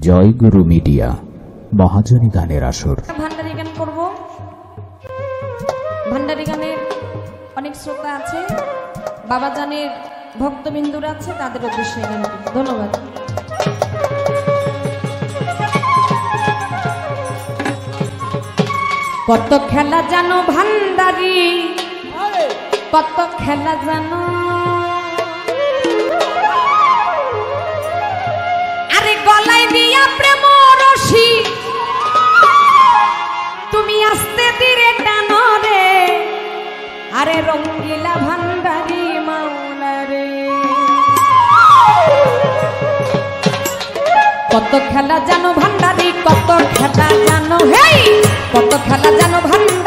জয় গুরু media মহাজনী গানের আসর। ভান্ডারি গান করব। ভান্ডারি গানের অনেক শ্রোতা আছে, বাবাজানের ভক্তবিন্দুরা আছে, তাদের উদ্দেশ্যে গান। ধন্যবাদ। কত খেলা জানো ভান্ডারি, কত খেলা জানো, আরে গলায় দিয়া প্রেম রশি তুমি আস্তে ধীরে টানো রে, আরে রঙ্গিলা ভান্ডারি মাওলা রে। কত খেলা জানো ভান্ডারি, কত খেলা জানো, হেই কত খেলা জানো ভান্ডারি।